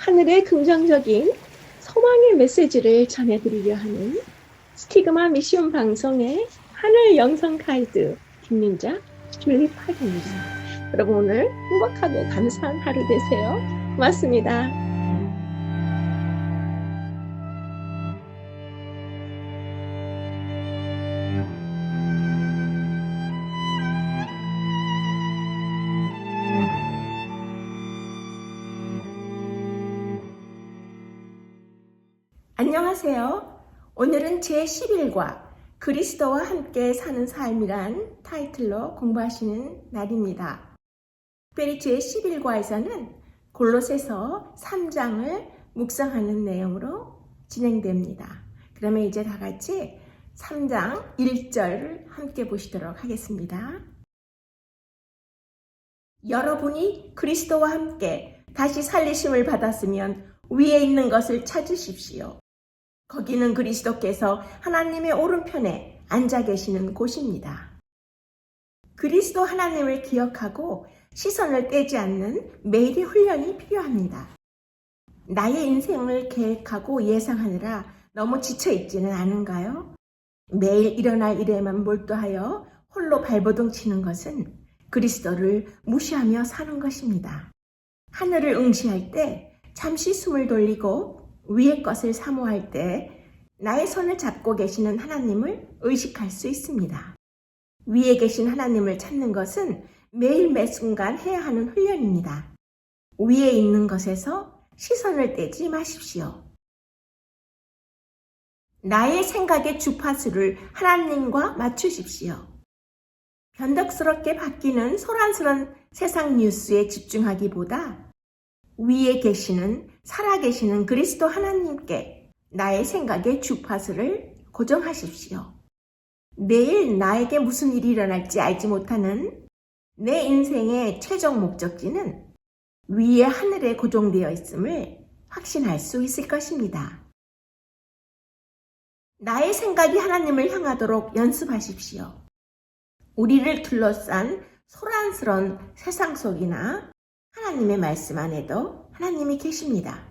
하늘의 긍정적인 소망의 메시지를 전해드리려 하는 스티그마 미션 방송의 하늘 영성 가이드 김민자 줄리파입니다. 여러분 오늘 행복하고 감사한 하루 되세요. 고맙습니다. 안녕하세요. 오늘은 제11과 그리스도와 함께 사는 삶이란 타이틀로 공부하시는 날입니다. 특별히 제11과에서는 골로새서 3장을 묵상하는 내용으로 진행됩니다. 그러면 이제 다 같이 3장 1절을 함께 보시도록 하겠습니다. 여러분이 그리스도와 함께 다시 살리심을 받았으면 위에 있는 것을 찾으십시오. 거기는 그리스도께서 하나님의 오른편에 앉아 계시는 곳입니다. 그리스도 하나님을 기억하고 시선을 떼지 않는 매일의 훈련이 필요합니다. 나의 인생을 계획하고 예상하느라 너무 지쳐있지는 않은가요? 매일 일어날 일에만 몰두하여 홀로 발버둥 치는 것은 그리스도를 무시하며 사는 것입니다. 하늘을 응시할 때 잠시 숨을 돌리고 위의 것을 사모할 때 나의 손을 잡고 계시는 하나님을 의식할 수 있습니다. 위에 계신 하나님을 찾는 것은 매일 매 순간 해야 하는 훈련입니다. 위에 있는 것에서 시선을 떼지 마십시오. 나의 생각의 주파수를 하나님과 맞추십시오. 변덕스럽게 바뀌는 소란스러운 세상 뉴스에 집중하기보다 위에 계시는 살아계시는 그리스도 하나님께 나의 생각의 주파수를 고정하십시오. 내일 나에게 무슨 일이 일어날지 알지 못하는 내 인생의 최종 목적지는 위에 하늘에 고정되어 있음을 확신할 수 있을 것입니다. 나의 생각이 하나님을 향하도록 연습하십시오. 우리를 둘러싼 소란스러운 세상 속이나 하나님의 말씀 안에도 하나님이 계십니다.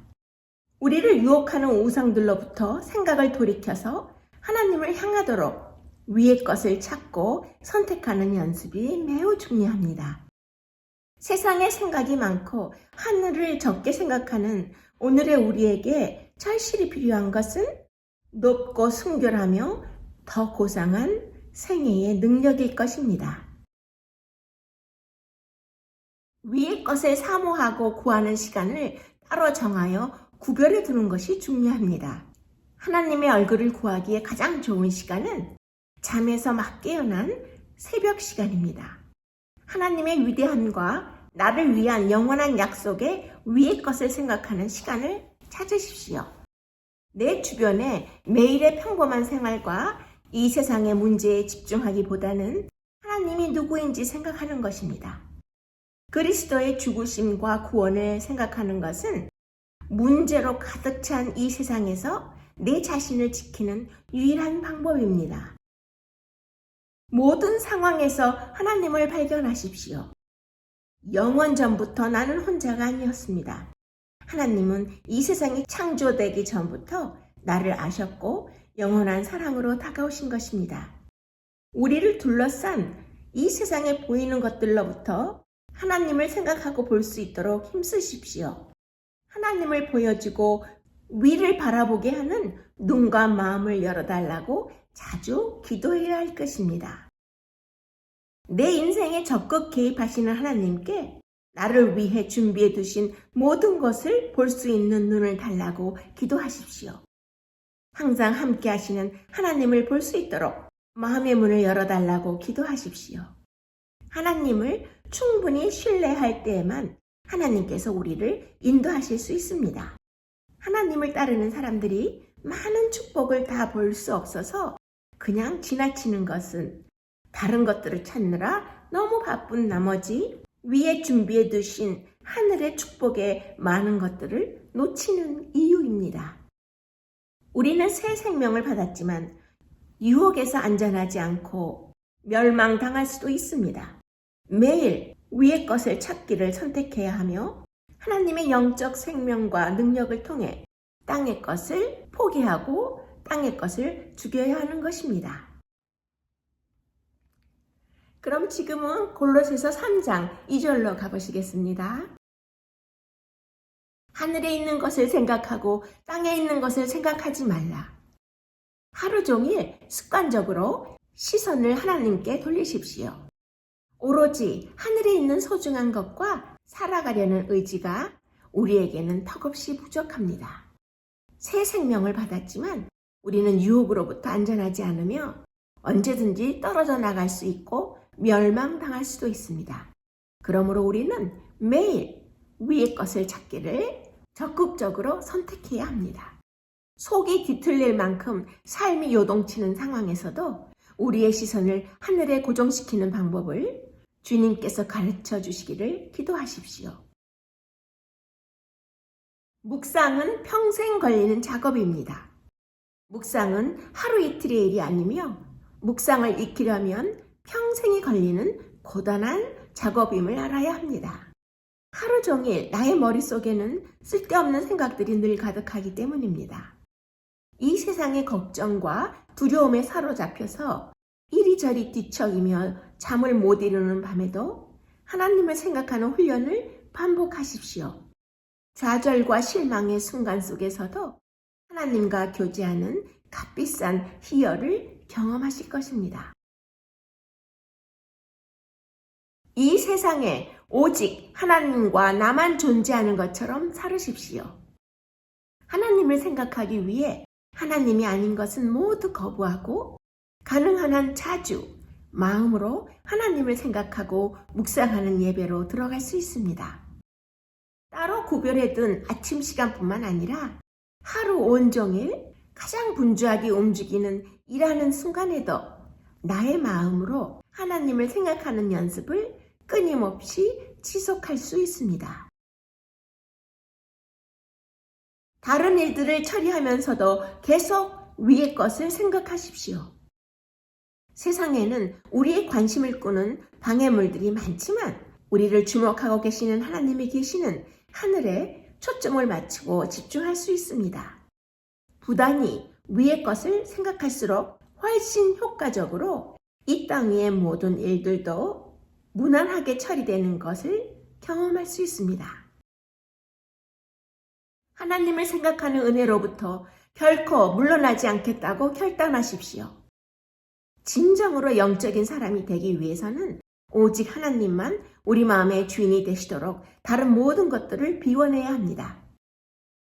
우리를 유혹하는 우상들로부터 생각을 돌이켜서 하나님을 향하도록 위의 것을 찾고 선택하는 연습이 매우 중요합니다. 세상에 생각이 많고 하늘을 적게 생각하는 오늘의 우리에게 절실히 필요한 것은 높고 순결하며 더 고상한 생애의 능력일 것입니다. 위의 것을 사모하고 구하는 시간을 따로 정하여 구별해 두는 것이 중요합니다. 하나님의 얼굴을 구하기에 가장 좋은 시간은 잠에서 막 깨어난 새벽 시간입니다. 하나님의 위대함과 나를 위한 영원한 약속에 위의 것을 생각하는 시간을 찾으십시오. 내 주변의 매일의 평범한 생활과 이 세상의 문제에 집중하기보다는 하나님이 누구인지 생각하는 것입니다. 그리스도의 죽으심과 구원을 생각하는 것은 문제로 가득 찬 이 세상에서 내 자신을 지키는 유일한 방법입니다. 모든 상황에서 하나님을 발견하십시오. 영원 전부터 나는 혼자가 아니었습니다. 하나님은 이 세상이 창조되기 전부터 나를 아셨고 영원한 사랑으로 다가오신 것입니다. 우리를 둘러싼 이 세상에 보이는 것들로부터 하나님을 생각하고 볼 수 있도록 힘쓰십시오. 하나님을 보여주고 위를 바라보게 하는 눈과 마음을 열어달라고 자주 기도해야 할 것입니다. 내 인생에 적극 개입하시는 하나님께 나를 위해 준비해 두신 모든 것을 볼 수 있는 눈을 달라고 기도하십시오. 항상 함께 하시는 하나님을 볼 수 있도록 마음의 문을 열어달라고 기도하십시오. 하나님을 충분히 신뢰할 때에만 하나님께서 우리를 인도하실 수 있습니다. 하나님을 따르는 사람들이 많은 축복을 다 볼 수 없어서 그냥 지나치는 것은 다른 것들을 찾느라 너무 바쁜 나머지 위에 준비해 두신 하늘의 축복의 많은 것들을 놓치는 이유입니다. 우리는 새 생명을 받았지만 유혹에서 안전하지 않고 멸망당할 수도 있습니다. 매일 위의 것을 찾기를 선택해야 하며 하나님의 영적 생명과 능력을 통해 땅의 것을 포기하고 땅의 것을 죽여야 하는 것입니다. 그럼 지금은 골로새서 3장 2절로 가보시겠습니다. 하늘에 있는 것을 생각하고 땅에 있는 것을 생각하지 말라. 하루 종일 습관적으로 시선을 하나님께 돌리십시오. 오로지 하늘에 있는 소중한 것과 살아가려는 의지가 우리에게는 턱없이 부족합니다. 새 생명을 받았지만 우리는 유혹으로부터 안전하지 않으며 언제든지 떨어져 나갈 수 있고 멸망당할 수도 있습니다. 그러므로 우리는 매일 위의 것을 찾기를 적극적으로 선택해야 합니다. 속이 뒤틀릴 만큼 삶이 요동치는 상황에서도 우리의 시선을 하늘에 고정시키는 방법을 주님께서 가르쳐 주시기를 기도하십시오. 묵상은 평생 걸리는 작업입니다. 묵상은 하루 이틀의 일이 아니며 묵상을 익히려면 평생이 걸리는 고단한 작업임을 알아야 합니다. 하루 종일 나의 머릿속에는 쓸데없는 생각들이 늘 가득하기 때문입니다. 이 세상의 걱정과 두려움에 사로잡혀서 이리저리 뒤척이며 잠을 못 이루는 밤에도 하나님을 생각하는 훈련을 반복하십시오. 좌절과 실망의 순간 속에서도 하나님과 교제하는 값비싼 희열을 경험하실 것입니다. 이 세상에 오직 하나님과 나만 존재하는 것처럼 살으십시오. 하나님을 생각하기 위해 하나님이 아닌 것은 모두 거부하고 가능한 한 자주 마음으로 하나님을 생각하고 묵상하는 예배로 들어갈 수 있습니다. 따로 구별해 둔 아침 시간뿐만 아니라 하루 온종일 가장 분주하게 움직이는 일하는 순간에도 나의 마음으로 하나님을 생각하는 연습을 끊임없이 지속할 수 있습니다. 다른 일들을 처리하면서도 계속 위의 것을 생각하십시오. 세상에는 우리의 관심을 끄는 방해물들이 많지만 우리를 주목하고 계시는 하나님이 계시는 하늘에 초점을 맞추고 집중할 수 있습니다. 부단히 위의 것을 생각할수록 훨씬 효과적으로 이 땅 위의 모든 일들도 무난하게 처리되는 것을 경험할 수 있습니다. 하나님을 생각하는 은혜로부터 결코 물러나지 않겠다고 결단하십시오. 진정으로 영적인 사람이 되기 위해서는 오직 하나님만 우리 마음의 주인이 되시도록 다른 모든 것들을 비워내야 합니다.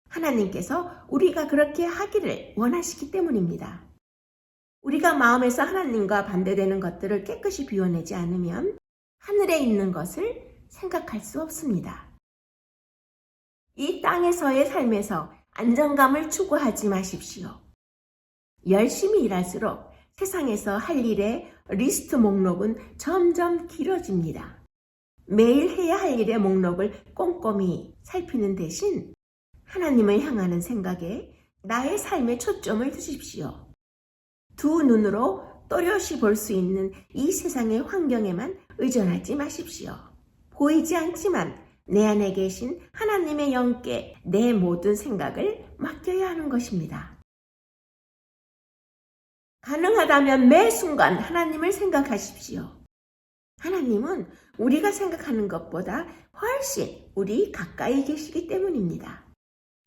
하나님께서 우리가 그렇게 하기를 원하시기 때문입니다. 우리가 마음에서 하나님과 반대되는 것들을 깨끗이 비워내지 않으면 하늘에 있는 것을 생각할 수 없습니다. 이 땅에서의 삶에서 안정감을 추구하지 마십시오. 열심히 일할수록 세상에서 할 일의 리스트 목록은 점점 길어집니다. 매일 해야 할 일의 목록을 꼼꼼히 살피는 대신 하나님을 향하는 생각에 나의 삶에 초점을 두십시오. 두 눈으로 또렷이 볼 수 있는 이 세상의 환경에만 의존하지 마십시오. 보이지 않지만 내 안에 계신 하나님의 영께 내 모든 생각을 맡겨야 하는 것입니다. 가능하다면 매 순간 하나님을 생각하십시오. 하나님은 우리가 생각하는 것보다 훨씬 우리 가까이 계시기 때문입니다.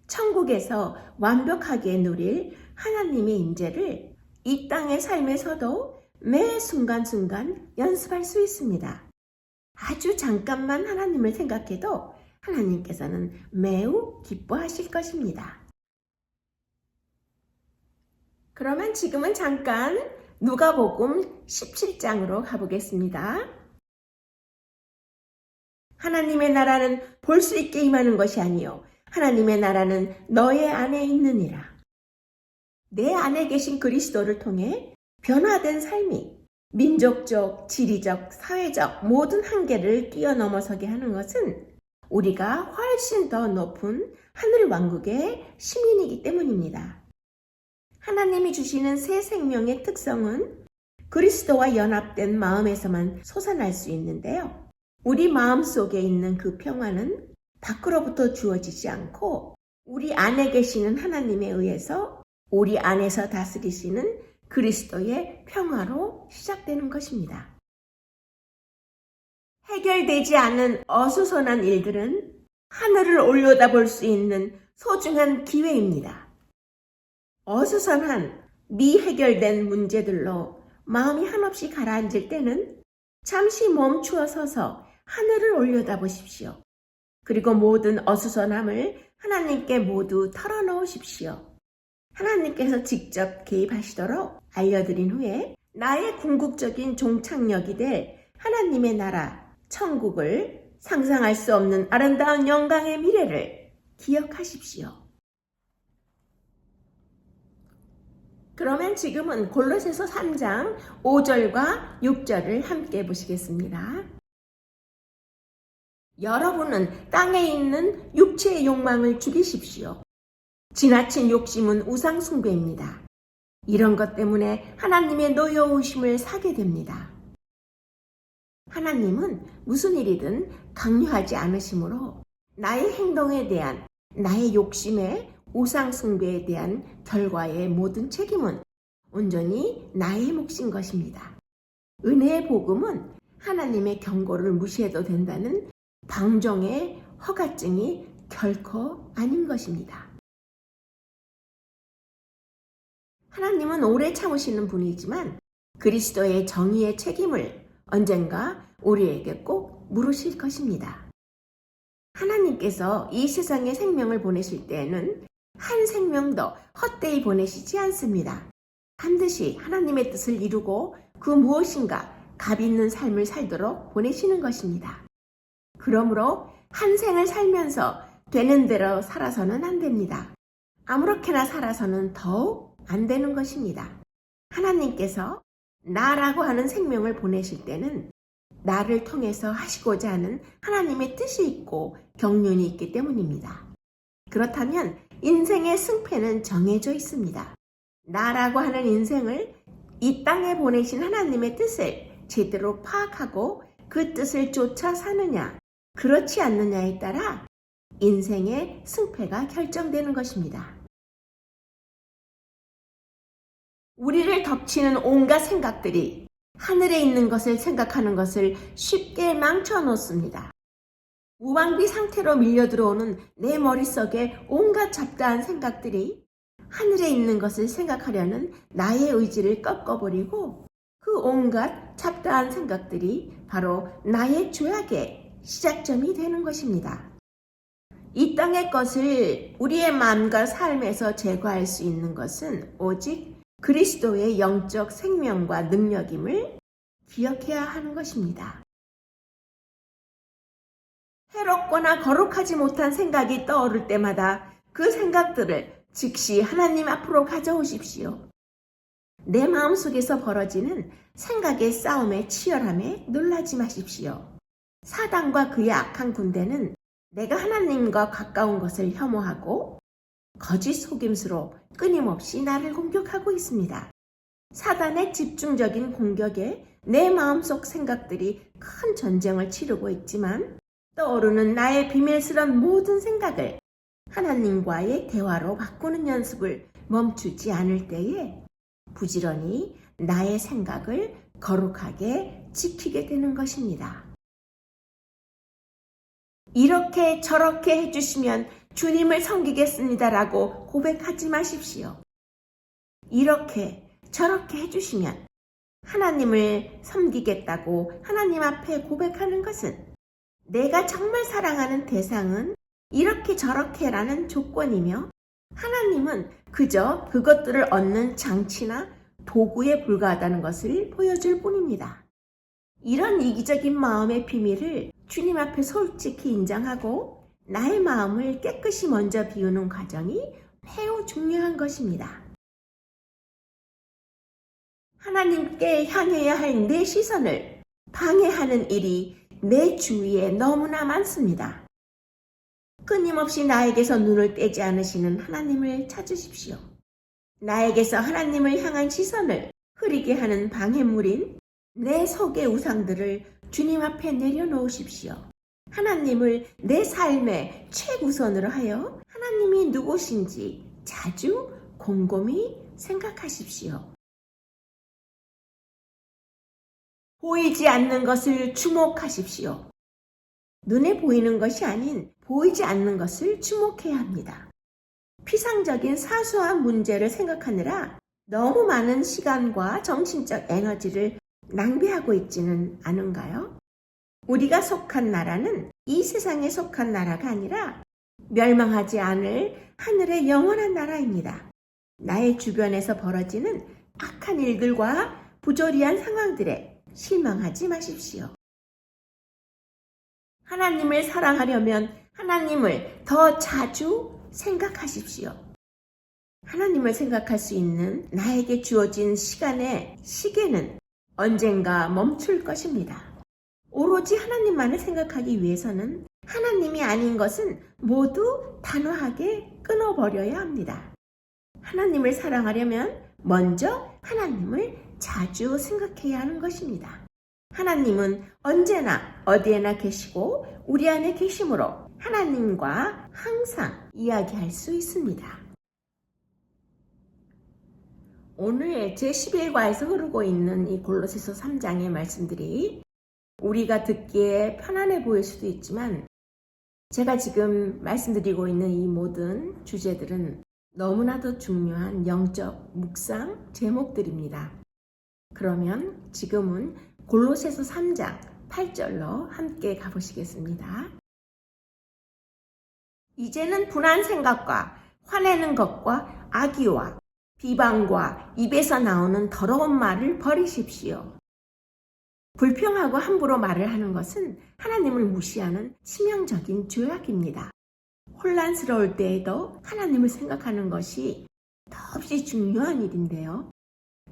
천국에서 완벽하게 누릴 하나님의 임재를 이 땅의 삶에서도 매 순간순간 연습할 수 있습니다. 아주 잠깐만 하나님을 생각해도 하나님께서는 매우 기뻐하실 것입니다. 그러면 지금은 잠깐 누가복음 17장으로 가보겠습니다. 하나님의 나라는 볼 수 있게 임하는 것이 아니요 하나님의 나라는 너의 안에 있느니라. 내 안에 계신 그리스도를 통해 변화된 삶이 민족적, 지리적, 사회적 모든 한계를 뛰어넘어서게 하는 것은 우리가 훨씬 더 높은 하늘 왕국의 시민이기 때문입니다. 하나님이 주시는 새 생명의 특성은 그리스도와 연합된 마음에서만 솟아날 수 있는데요. 우리 마음 속에 있는 그 평화는 밖으로부터 주어지지 않고 우리 안에 계시는 하나님에 의해서 우리 안에서 다스리시는 그리스도의 평화로 시작되는 것입니다. 해결되지 않은 어수선한 일들은 하늘을 올려다볼 수 있는 소중한 기회입니다. 어수선한 미해결된 문제들로 마음이 한없이 가라앉을 때는 잠시 멈추어 서서 하늘을 올려다보십시오. 그리고 모든 어수선함을 하나님께 모두 털어놓으십시오. 하나님께서 직접 개입하시도록 알려드린 후에 나의 궁극적인 종착역이 될 하나님의 나라, 천국을 상상할 수 없는 아름다운 영광의 미래를 기억하십시오. 그러면 지금은 골로새서 3장 5절과 6절을 함께 보시겠습니다. 여러분은 땅에 있는 육체의 욕망을 죽이십시오. 지나친 욕심은 우상 숭배입니다. 이런 것 때문에 하나님의 노여우심을 사게 됩니다. 하나님은 무슨 일이든 강요하지 않으시므로 나의 행동에 대한, 나의 욕심에 우상 숭배에 대한 결과의 모든 책임은 온전히 나의 몫인 것입니다. 은혜의 복음은 하나님의 경고를 무시해도 된다는 방종의 허가증이 결코 아닌 것입니다. 하나님은 오래 참으시는 분이지만 그리스도의 정의의 책임을 언젠가 우리에게 꼭 물으실 것입니다. 하나님께서 이 세상에 생명을 보내실 때에는 한 생명도 헛되이 보내시지 않습니다. 반드시 하나님의 뜻을 이루고 그 무엇인가 값 있는 삶을 살도록 보내시는 것입니다. 그러므로 한 생을 살면서 되는 대로 살아서는 안 됩니다. 아무렇게나 살아서는 더욱 안 되는 것입니다. 하나님께서 나라고 하는 생명을 보내실 때는 나를 통해서 하시고자 하는 하나님의 뜻이 있고 경륜이 있기 때문입니다. 그렇다면 인생의 승패는 정해져 있습니다. 나라고 하는 인생을 이 땅에 보내신 하나님의 뜻을 제대로 파악하고 그 뜻을 쫓아 사느냐, 그렇지 않느냐에 따라 인생의 승패가 결정되는 것입니다. 우리를 덮치는 온갖 생각들이 하늘에 있는 것을 생각하는 것을 쉽게 망쳐놓습니다. 무방비 상태로 밀려 들어오는 내 머릿속에 온갖 잡다한 생각들이 하늘에 있는 것을 생각하려는 나의 의지를 꺾어버리고 그 온갖 잡다한 생각들이 바로 나의 죄악의 시작점이 되는 것입니다. 이 땅의 것을 우리의 마음과 삶에서 제거할 수 있는 것은 오직 그리스도의 영적 생명과 능력임을 기억해야 하는 것입니다. 해롭거나 거룩하지 못한 생각이 떠오를 때마다 그 생각들을 즉시 하나님 앞으로 가져오십시오. 내 마음속에서 벌어지는 생각의 싸움의 치열함에 놀라지 마십시오. 사단과 그의 악한 군대는 내가 하나님과 가까운 것을 혐오하고 거짓 속임수로 끊임없이 나를 공격하고 있습니다. 사단의 집중적인 공격에 내 마음속 생각들이 큰 전쟁을 치르고 있지만 떠오르는 나의 비밀스러운 모든 생각을 하나님과의 대화로 바꾸는 연습을 멈추지 않을 때에 부지런히 나의 생각을 거룩하게 지키게 되는 것입니다. 이렇게 저렇게 해주시면 주님을 섬기겠습니다라고 고백하지 마십시오. 이렇게 저렇게 해주시면 하나님을 섬기겠다고 하나님 앞에 고백하는 것은 내가 정말 사랑하는 대상은 이렇게 저렇게라는 조건이며 하나님은 그저 그것들을 얻는 장치나 도구에 불과하다는 것을 보여줄 뿐입니다. 이런 이기적인 마음의 비밀을 주님 앞에 솔직히 인정하고 나의 마음을 깨끗이 먼저 비우는 과정이 매우 중요한 것입니다. 하나님께 향해야 할 내 시선을 방해하는 일이 내 주위에 너무나 많습니다. 끊임없이 나에게서 눈을 떼지 않으시는 하나님을 찾으십시오. 나에게서 하나님을 향한 시선을 흐리게 하는 방해물인 내 속의 우상들을 주님 앞에 내려놓으십시오. 하나님을 내 삶의 최우선으로 하여 하나님이 누구신지 자주 곰곰이 생각하십시오. 보이지 않는 것을 주목하십시오. 눈에 보이는 것이 아닌 보이지 않는 것을 주목해야 합니다. 피상적인 사소한 문제를 생각하느라 너무 많은 시간과 정신적 에너지를 낭비하고 있지는 않은가요? 우리가 속한 나라는 이 세상에 속한 나라가 아니라 멸망하지 않을 하늘의 영원한 나라입니다. 나의 주변에서 벌어지는 악한 일들과 부조리한 상황들에 실망하지 마십시오. 하나님을 사랑하려면 하나님을 더 자주 생각하십시오. 하나님을 생각할 수 있는 나에게 주어진 시간의 시계는 언젠가 멈출 것입니다. 오로지 하나님만을 생각하기 위해서는 하나님이 아닌 것은 모두 단호하게 끊어버려야 합니다. 하나님을 사랑하려면 먼저 하나님을 자주 생각해야 하는 것입니다. 하나님은 언제나 어디에나 계시고 우리 안에 계심으로 하나님과 항상 이야기할 수 있습니다. 오늘 제11과에서 흐르고 있는 이 골로새서 3장의 말씀들이 우리가 듣기에 편안해 보일 수도 있지만 제가 지금 말씀드리고 있는 이 모든 주제들은 너무나도 중요한 영적 묵상 제목들입니다. 그러면 지금은 골로새서 3장 8절로 함께 가보시겠습니다. 이제는 분한 생각과 화내는 것과 악의와 비방과 입에서 나오는 더러운 말을 버리십시오. 불평하고 함부로 말을 하는 것은 하나님을 무시하는 치명적인 죄악입니다. 혼란스러울 때에도 하나님을 생각하는 것이 더없이 중요한 일인데요.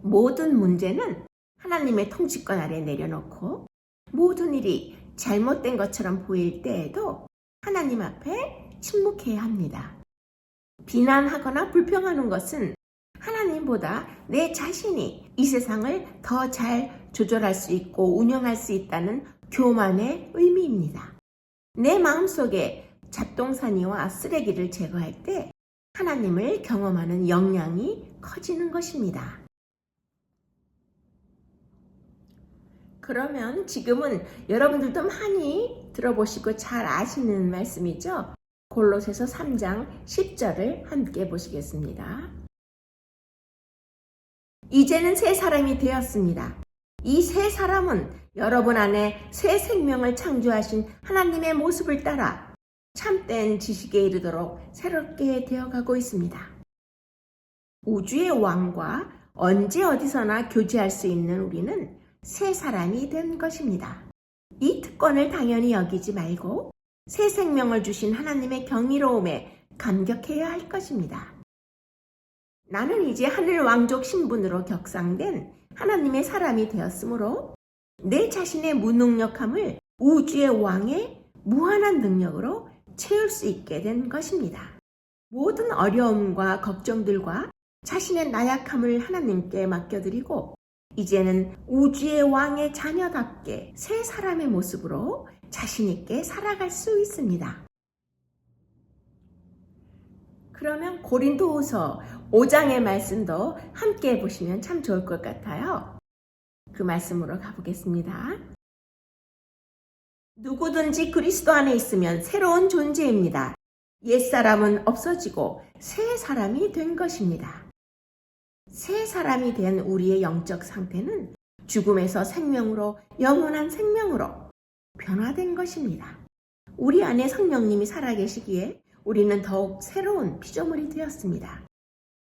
모든 문제는 하나님의 통치권 아래 내려놓고 모든 일이 잘못된 것처럼 보일 때에도 하나님 앞에 침묵해야 합니다. 비난하거나 불평하는 것은 하나님보다 내 자신이 이 세상을 더 잘 조절할 수 있고 운영할 수 있다는 교만의 의미입니다. 내 마음속에 잡동사니와 쓰레기를 제거할 때 하나님을 경험하는 역량이 커지는 것입니다. 그러면 지금은 여러분들도 많이 들어보시고 잘 아시는 말씀이죠. 골로새서 3장 10절을 함께 보시겠습니다. 이제는 새 사람이 되었습니다. 이 새 사람은 여러분 안에 새 생명을 창조하신 하나님의 모습을 따라 참된 지식에 이르도록 새롭게 되어가고 있습니다. 우주의 왕과 언제 어디서나 교제할 수 있는 우리는 새 사람이 된 것입니다. 이 특권을 당연히 여기지 말고 새 생명을 주신 하나님의 경이로움에 감격해야 할 것입니다. 나는 이제 하늘 왕족 신분으로 격상된 하나님의 사람이 되었으므로 내 자신의 무능력함을 우주의 왕의 무한한 능력으로 채울 수 있게 된 것입니다. 모든 어려움과 걱정들과 자신의 나약함을 하나님께 맡겨드리고 이제는 우주의 왕의 자녀답게 새 사람의 모습으로 자신 있게 살아갈 수 있습니다. 그러면 고린도후서 5장의 말씀도 함께 보시면 참 좋을 것 같아요. 그 말씀으로 가보겠습니다. 누구든지 그리스도 안에 있으면 새로운 존재입니다. 옛사람은 없어지고 새 사람이 된 것입니다. 새 사람이 된 우리의 영적 상태는 죽음에서 생명으로 영원한 생명으로 변화된 것입니다. 우리 안에 성령님이 살아계시기에 우리는 더욱 새로운 피조물이 되었습니다.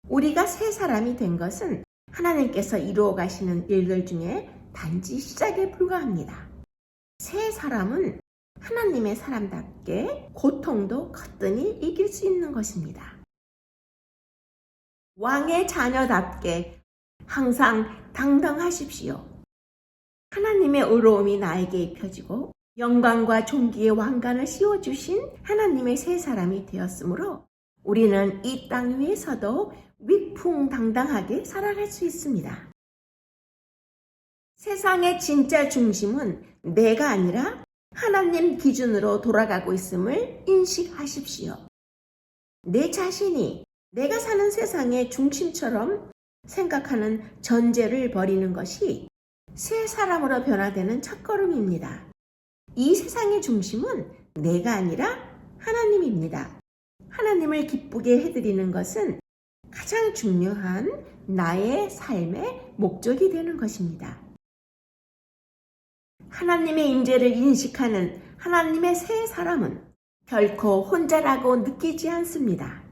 우리가 새 사람이 된 것은 하나님께서 이루어 가시는 일들 중에 단지 시작에 불과합니다. 새 사람은 하나님의 사람답게 고통도 거뜬히 이길 수 있는 것입니다. 왕의 자녀답게 항상 당당하십시오. 하나님의 의로움이 나에게 입혀지고 영광과 존귀의 왕관을 씌워주신 하나님의 새 사람이 되었으므로 우리는 이 땅 위에서도 위풍당당하게 살아갈 수 있습니다. 세상의 진짜 중심은 내가 아니라 하나님 기준으로 돌아가고 있음을 인식하십시오. 내 자신이 내가 사는 세상의 중심처럼 생각하는 전제를 버리는 것이 새 사람으로 변화되는 첫걸음입니다. 이 세상의 중심은 내가 아니라 하나님입니다. 하나님을 기쁘게 해드리는 것은 가장 중요한 나의 삶의 목적이 되는 것입니다. 하나님의 임재를 인식하는 하나님의 새 사람은 결코 혼자라고 느끼지 않습니다.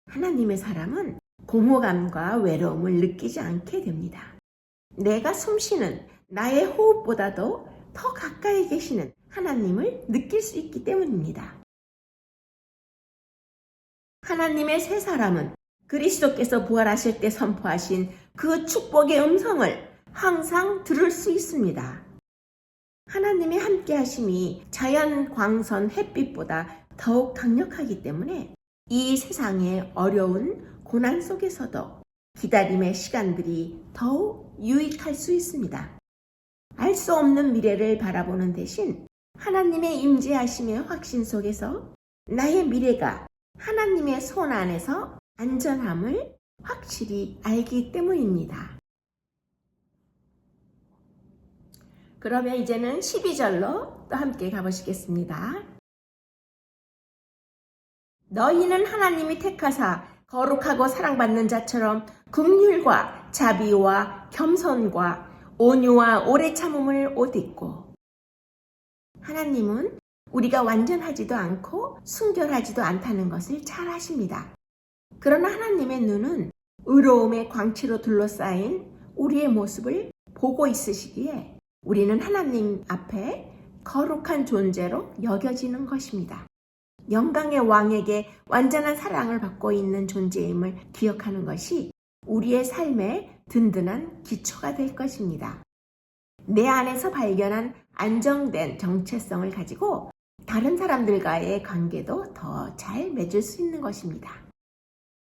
하나님의 사람은 공허감과 외로움을 느끼지 않게 됩니다. 내가 숨쉬는 나의 호흡보다도 더 가까이 계시는 하나님을 느낄 수 있기 때문입니다. 하나님의 새 사람은 그리스도께서 부활하실 때 선포하신 그 축복의 음성을 항상 들을 수 있습니다. 하나님의 함께 하심이 자연 광선 햇빛보다 더욱 강력하기 때문에 이 세상의 어려운 고난 속에서도 기다림의 시간들이 더욱 유익할 수 있습니다. 알 수 없는 미래를 바라보는 대신 하나님의 임재하심의 확신 속에서 나의 미래가 하나님의 손 안에서 안전함을 확실히 알기 때문입니다. 그러면 이제는 12절로 또 함께 가보시겠습니다. 너희는 하나님이 택하사 거룩하고 사랑받는 자처럼 긍휼과 자비와 겸손과 온유와 오래 참음을 옷 입고. 하나님은 우리가 완전하지도 않고 순결하지도 않다는 것을 잘 아십니다. 그러나 하나님의 눈은 의로움의 광채로 둘러싸인 우리의 모습을 보고 있으시기에 우리는 하나님 앞에 거룩한 존재로 여겨지는 것입니다. 영광의 왕에게 완전한 사랑을 받고 있는 존재임을 기억하는 것이 우리의 삶의 든든한 기초가 될 것입니다. 내 안에서 발견한 안정된 정체성을 가지고 다른 사람들과의 관계도 더 잘 맺을 수 있는 것입니다.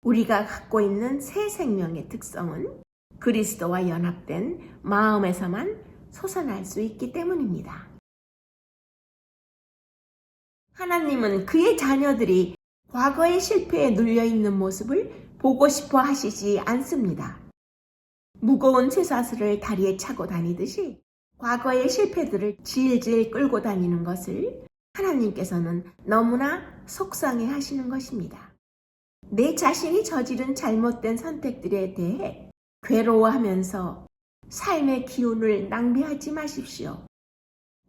우리가 갖고 있는 새 생명의 특성은 그리스도와 연합된 마음에서만 솟아날 수 있기 때문입니다. 하나님은 그의 자녀들이 과거의 실패에 눌려있는 모습을 보고 싶어 하시지 않습니다. 무거운 쇠사슬을 다리에 차고 다니듯이 과거의 실패들을 질질 끌고 다니는 것을 하나님께서는 너무나 속상해 하시는 것입니다. 내 자신이 저지른 잘못된 선택들에 대해 괴로워하면서 삶의 기운을 낭비하지 마십시오.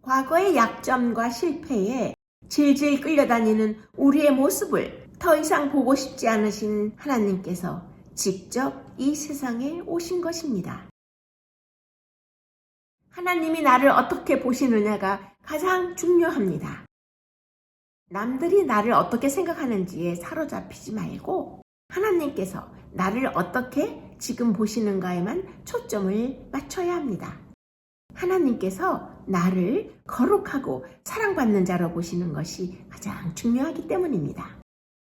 과거의 약점과 실패에 질질 끌려다니는 우리의 모습을 더 이상 보고 싶지 않으신 하나님께서 직접 이 세상에 오신 것입니다. 하나님이 나를 어떻게 보시느냐가 가장 중요합니다. 남들이 나를 어떻게 생각하는지에 사로잡히지 말고 하나님께서 나를 어떻게 지금 보시는가에만 초점을 맞춰야 합니다. 하나님께서 나를 거룩하고 사랑받는 자로 보시는 것이 가장 중요하기 때문입니다.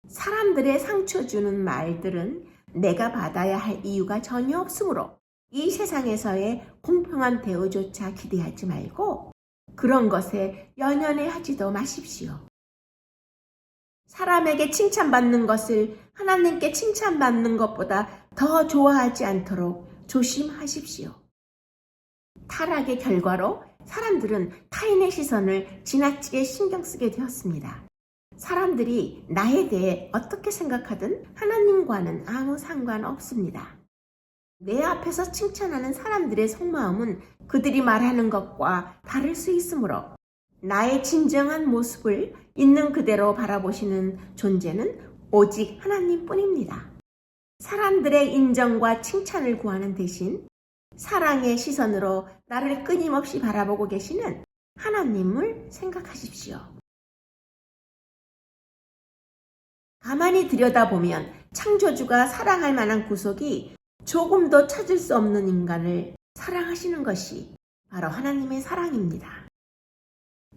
사람들의 상처 주는 말들은 내가 받아야 할 이유가 전혀 없으므로 이 세상에서의 공평한 대우조차 기대하지 말고 그런 것에 연연해하지도 마십시오. 사람에게 칭찬받는 것을 하나님께 칭찬받는 것보다 더 좋아하지 않도록 조심하십시오. 타락의 결과로 사람들은 타인의 시선을 지나치게 신경 쓰게 되었습니다. 사람들이 나에 대해 어떻게 생각하든 하나님과는 아무 상관없습니다. 내 앞에서 칭찬하는 사람들의 속마음은 그들이 말하는 것과 다를 수 있으므로 나의 진정한 모습을 있는 그대로 바라보시는 존재는 오직 하나님뿐입니다. 사람들의 인정과 칭찬을 구하는 대신 사랑의 시선으로 나를 끊임없이 바라보고 계시는 하나님을 생각하십시오. 가만히 들여다보면 창조주가 사랑할 만한 구속이 조금도 찾을 수 없는 인간을 사랑하시는 것이 바로 하나님의 사랑입니다.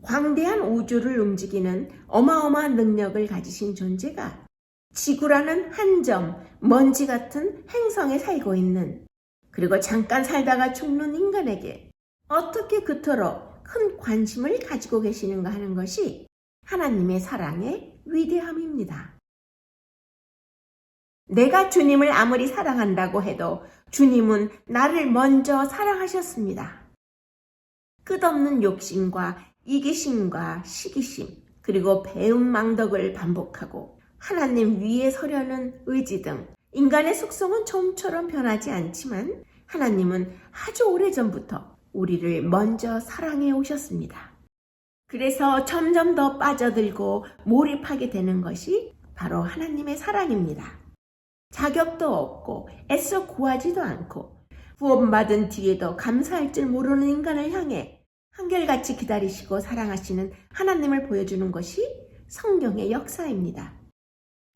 광대한 우주를 움직이는 어마어마한 능력을 가지신 존재가 지구라는 한 점 먼지 같은 행성에 살고 있는 그리고 잠깐 살다가 죽는 인간에게 어떻게 그토록 큰 관심을 가지고 계시는가 하는 것이 하나님의 사랑의 위대함입니다. 내가 주님을 아무리 사랑한다고 해도 주님은 나를 먼저 사랑하셨습니다. 끝없는 욕심과 이기심과 시기심, 그리고 배은망덕을 반복하고 하나님 위에 서려는 의지 등 인간의 속성은 좀처럼 변하지 않지만 하나님은 아주 오래전부터 우리를 먼저 사랑해 오셨습니다. 그래서 점점 더 빠져들고 몰입하게 되는 것이 바로 하나님의 사랑입니다. 자격도 없고 애써 구하지도 않고 구원받은 뒤에도 감사할 줄 모르는 인간을 향해 한결같이 기다리시고 사랑하시는 하나님을 보여주는 것이 성경의 역사입니다.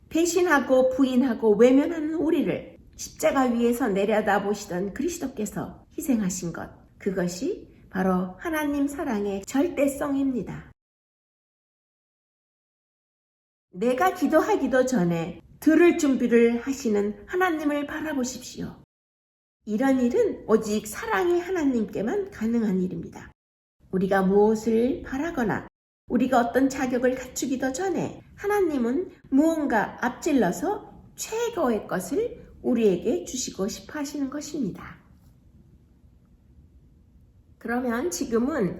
배신하고 부인하고 외면하는 우리를 십자가 위에서 내려다보시던 그리스도께서 희생하신 것, 그것이 바로 하나님 사랑의 절대성입니다. 내가 기도하기도 전에 들을 준비를 하시는 하나님을 바라보십시오. 이런 일은 오직 사랑의 하나님께만 가능한 일입니다. 우리가 무엇을 바라거나 우리가 어떤 자격을 갖추기도 전에 하나님은 무언가 앞질러서 최고의 것을 우리에게 주시고 싶어 하시는 것입니다. 그러면 지금은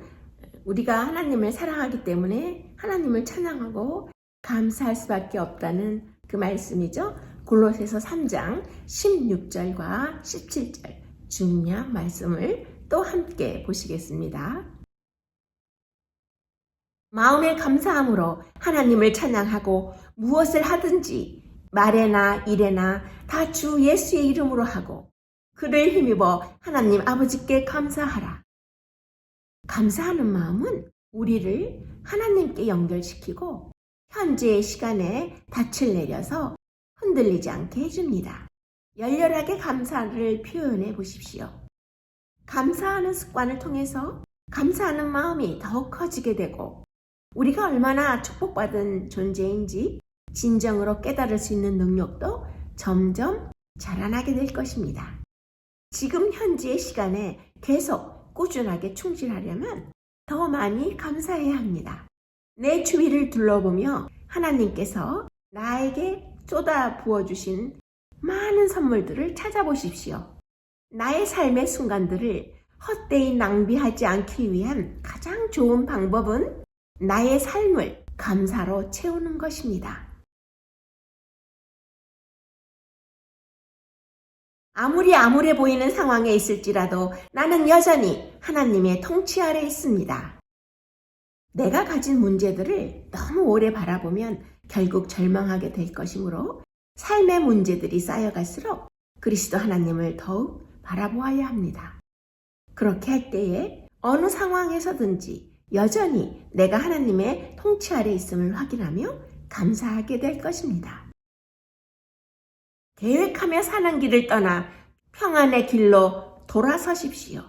우리가 하나님을 사랑하기 때문에 하나님을 찬양하고 감사할 수밖에 없다는 그 말씀이죠. 골로새서 3장 16절과 17절 중요한 말씀을 또 함께 보시겠습니다. 마음의 감사함으로 하나님을 찬양하고 무엇을 하든지 말에나 일에나 다 주 예수의 이름으로 하고 그를 힘입어 하나님 아버지께 감사하라. 감사하는 마음은 우리를 하나님께 연결시키고 현재의 시간에 닻을 내려서 흔들리지 않게 해줍니다. 열렬하게 감사를 표현해 보십시오. 감사하는 습관을 통해서 감사하는 마음이 더욱 커지게 되고 우리가 얼마나 축복받은 존재인지 진정으로 깨달을 수 있는 능력도 점점 자라나게 될 것입니다. 지금 현재의 시간에 계속 꾸준하게 충실하려면 더 많이 감사해야 합니다. 내 주위를 둘러보며 하나님께서 나에게 쏟아 부어주신 많은 선물들을 찾아보십시오. 나의 삶의 순간들을 헛되이 낭비하지 않기 위한 가장 좋은 방법은 나의 삶을 감사로 채우는 것입니다. 아무리 암울해 보이는 상황에 있을지라도 나는 여전히 하나님의 통치 아래 있습니다. 내가 가진 문제들을 너무 오래 바라보면 결국 절망하게 될 것이므로 삶의 문제들이 쌓여갈수록 그리스도 하나님을 더욱 바라보아야 합니다. 그렇게 할 때에 어느 상황에서든지 여전히 내가 하나님의 통치 아래 있음을 확인하며 감사하게 될 것입니다. 계획하며 사는 길을 떠나 평안의 길로 돌아서십시오.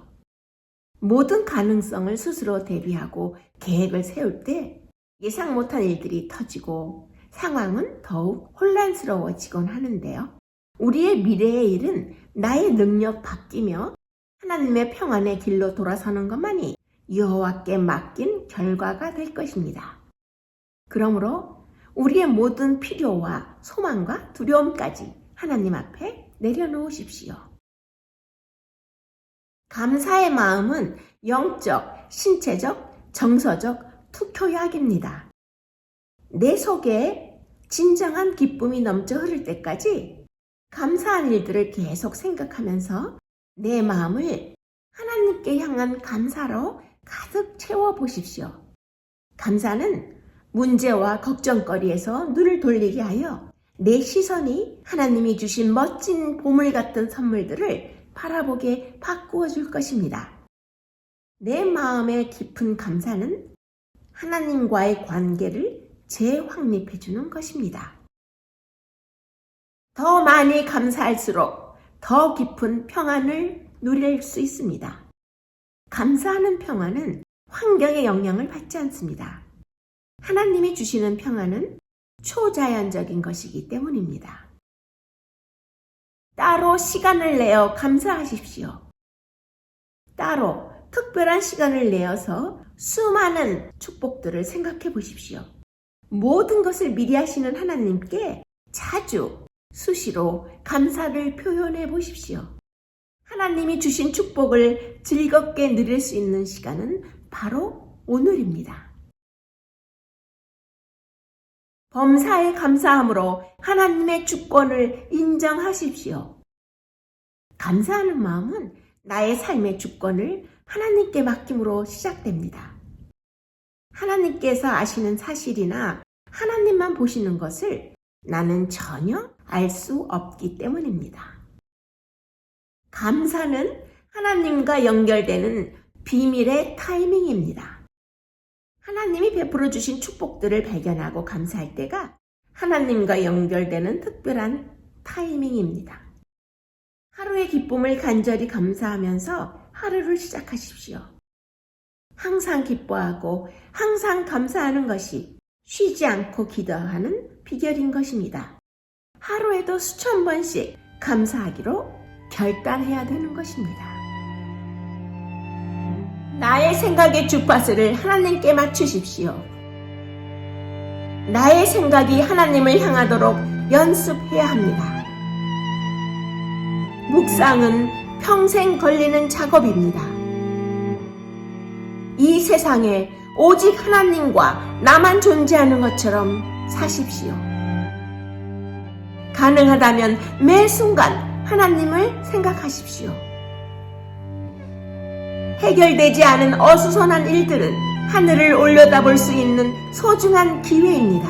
모든 가능성을 스스로 대비하고 계획을 세울 때 예상 못한 일들이 터지고 상황은 더욱 혼란스러워지곤 하는데요. 우리의 미래의 일은 나의 능력 바뀌며 하나님의 평안의 길로 돌아서는 것만이 여호와께 맡긴 결과가 될 것입니다. 그러므로 우리의 모든 필요와 소망과 두려움까지 하나님 앞에 내려놓으십시오. 감사의 마음은 영적, 신체적, 정서적 투표약입니다. 내 속에 진정한 기쁨이 넘쳐 흐를 때까지 감사한 일들을 계속 생각하면서 내 마음을 하나님께 향한 감사로 가득 채워보십시오. 감사는 문제와 걱정거리에서 눈을 돌리게 하여 내 시선이 하나님이 주신 멋진 보물 같은 선물들을 바라보게 바꾸어 줄 것입니다. 내 마음의 깊은 감사는 하나님과의 관계를 재확립해 주는 것입니다. 더 많이 감사할수록 더 깊은 평안을 누릴 수 있습니다. 감사하는 평안은 환경의 영향을 받지 않습니다. 하나님이 주시는 평안은 초자연적인 것이기 때문입니다. 따로 시간을 내어 감사하십시오. 따로 특별한 시간을 내어서 수많은 축복들을 생각해 보십시오. 모든 것을 미리 하시는 하나님께 자주 수시로 감사를 표현해 보십시오. 하나님이 주신 축복을 즐겁게 누릴 수 있는 시간은 바로 오늘입니다. 범사에 감사함으로 하나님의 주권을 인정하십시오. 감사하는 마음은 나의 삶의 주권을 하나님께 맡김으로 시작됩니다. 하나님께서 아시는 사실이나 하나님만 보시는 것을 나는 전혀 알 수 없기 때문입니다. 감사는 하나님과 연결되는 비밀의 타이밍입니다. 하나님이 베풀어 주신 축복들을 발견하고 감사할 때가 하나님과 연결되는 특별한 타이밍입니다. 하루의 기쁨을 간절히 감사하면서 하루를 시작하십시오. 항상 기뻐하고 항상 감사하는 것이 쉬지 않고 기도하는 비결인 것입니다. 하루에도 수천 번씩 감사하기로 결단해야 되는 것입니다. 나의 생각의 주파수를 하나님께 맞추십시오. 나의 생각이 하나님을 향하도록 연습해야 합니다. 묵상은 평생 걸리는 작업입니다. 이 세상에 오직 하나님과 나만 존재하는 것처럼 사십시오. 가능하다면 매 순간 하나님을 생각하십시오. 해결되지 않은 어수선한 일들은 하늘을 올려다볼 수 있는 소중한 기회입니다.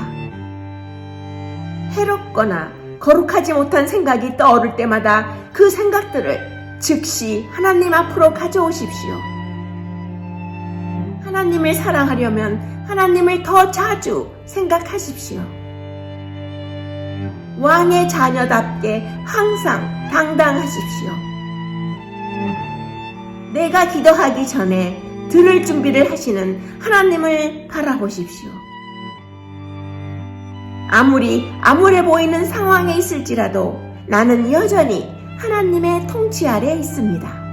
해롭거나 거룩하지 못한 생각이 떠오를 때마다 그 생각들을 즉시 하나님 앞으로 가져오십시오. 하나님을 사랑하려면 하나님을 더 자주 생각하십시오. 왕의 자녀답게 항상 당당하십시오. 내가 기도하기 전에 들을 준비를 하시는 하나님을 바라보십시오. 아무리 암울해 보이는 상황에 있을지라도 나는 여전히 하나님의 통치 아래 있습니다.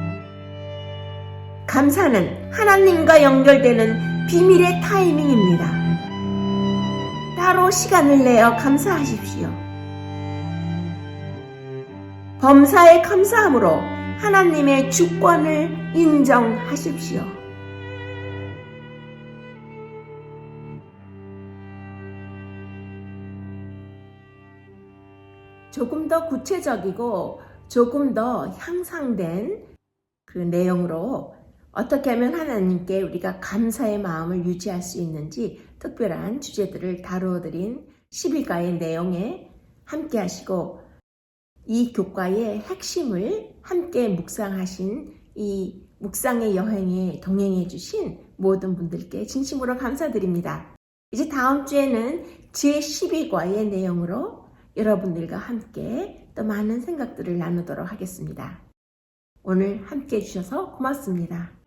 감사는 하나님과 연결되는 비밀의 타이밍입니다. 따로 시간을 내어 감사하십시오. 범사에 감사함으로 하나님의 주권을 인정하십시오. 조금 더 구체적이고 조금 더 향상된 그 내용으로 어떻게 하면 하나님께 우리가 감사의 마음을 유지할 수 있는지 특별한 주제들을 다루어드린 10일가의 내용에 함께 하시고 이 교과의 핵심을 함께 묵상하신 이 묵상의 여행에 동행해 주신 모든 분들께 진심으로 감사드립니다. 이제 다음 주에는 제12과의 내용으로 여러분들과 함께 또 많은 생각들을 나누도록 하겠습니다. 오늘 함께 해주셔서 고맙습니다.